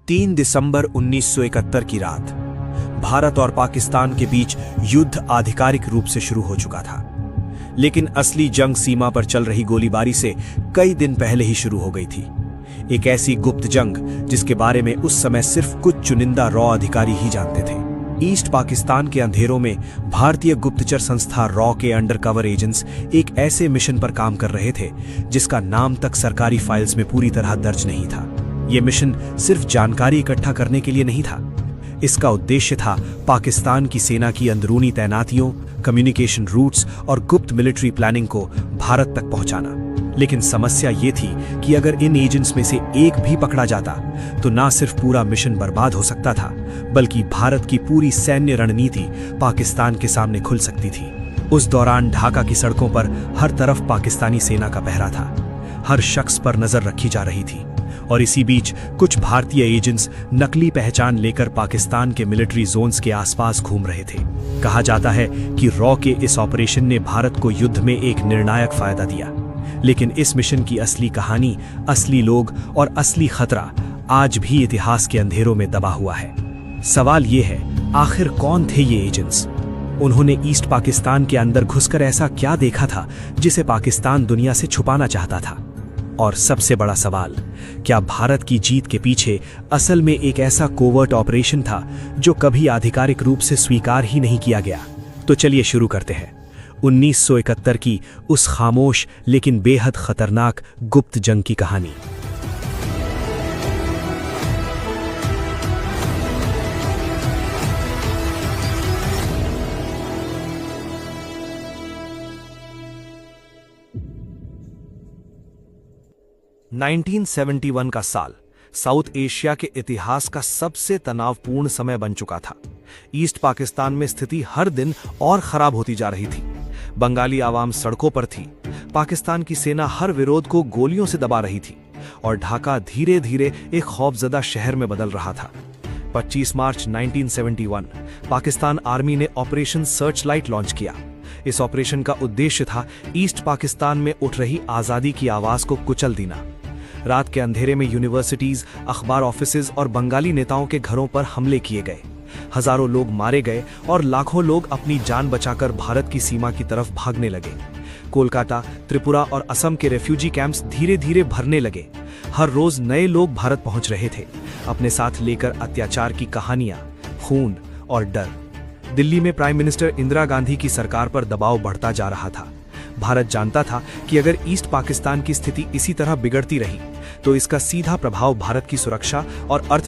3 दिसंबर 1971 की रात भारत और पाकिस्तान के बीच युद्ध आधिकारिक रूप से शुरू हो चुका था। लेकिन असली जंग सीमा पर चल रही गोलीबारी से कई दिन पहले ही शुरू हो गई थी। एक ऐसी गुप्त जंग जिसके बारे में उस समय सिर्फ कुछ चुनिंदा रॉ अधिकारी ही जानते थे। ईस्ट पाकिस्तान के अंधेरों में भारतीय गुप्तचर संस्था रॉ के अंडरकवर एजेंट्स एक ऐसे मिशन पर काम कर रहे थे जिसका नाम तक सरकारी फाइल्स में पूरी तरह दर्ज नहीं था। यह मिशन सिर्फ जानकारी इकट्ठा करने के लिए नहीं था। इसका उद्देश्य था पाकिस्तान की सेना की अंदरूनी तैनातियों, कम्युनिकेशन रूट्स और गुप्त मिलिट्री प्लानिंग को भारत तक पहुंचाना। लेकिन समस्या ये थी कि अगर इन एजेंट्स में से एक भी पकड़ा जाता तो न सिर्फ पूरा मिशन बर्बाद हो सकता था, बल्कि भारत की पूरी सैन्य रणनीति पाकिस्तान के सामने खुल सकती थी। उस दौरान ढाका की सड़कों पर हर तरफ पाकिस्तानी सेना का पहरा था। हर शख्स पर नजर रखी जा रही थी और इसी बीच कुछ भारतीय एजेंट्स नकली पहचान लेकर पाकिस्तान के मिलिट्री जोन्स के आसपास घूम रहे थे। कहा जाता है कि रॉ के इस ऑपरेशन ने भारत को युद्ध में एक निर्णायक फायदा दिया। लेकिन इस मिशन की असली कहानी, असली लोग और असली खतरा आज भी इतिहास के अंधेरों में दबा हुआ है। सवाल ये है, आखिर कौन थे ये एजेंट्स? उन्होंने ईस्ट पाकिस्तान के अंदर घुसकर ऐसा क्या देखा था जिसे पाकिस्तान दुनिया से छुपाना चाहता था? और सबसे बड़ा सवाल, क्या भारत की जीत के पीछे असल में एक ऐसा कोवर्ट ऑपरेशन था जो कभी आधिकारिक रूप से स्वीकार ही नहीं किया गया? तो चलिए शुरू करते हैं 1971 की उस खामोश लेकिन बेहद खतरनाक गुप्त जंग की कहानी। (1971) का साल साउथ एशिया के इतिहास का सबसे तनावपूर्ण समय बन चुका था। ईस्ट पाकिस्तान में स्थिति हर दिन और खराब होती जा रही थी। बंगाली आवाम सड़कों पर थी, पाकिस्तान की सेना हर विरोध को गोलियों से दबा रही थी और ढाका धीरे धीरे एक खौफजदा शहर में बदल रहा था। 25 मार्च 1971 पाकिस्तान आर्मी ने ऑपरेशन सर्च लाइट लॉन्च किया। इस ऑपरेशन का उद्देश्य था ईस्ट पाकिस्तान में उठ रही आजादी की आवाज को कुचल देना। रात के अंधेरे में यूनिवर्सिटीज, अखबार ऑफिसेज और बंगाली नेताओं के घरों पर हमले किए गए। हजारों लोग मारे गए और लाखों लोग अपनी जान बचाकर भारत की सीमा की तरफ भागने लगे। कोलकाता, त्रिपुरा और असम के रेफ्यूजी कैंप्स धीरे धीरे भरने लगे। हर रोज नए लोग भारत पहुंच रहे थे, अपने साथ लेकर अत्याचार की कहानियां, खून और डर। दिल्ली में प्राइम मिनिस्टर इंदिरा गांधी की सरकार पर दबाव बढ़ता जा रहा था। भारत जानता था कि अगर ईस्ट पाकिस्तान की स्थिति इसी तरह बिगड़ती रही तो इसका सीधा प्रभाव भारत की सुरक्षा और अर्थ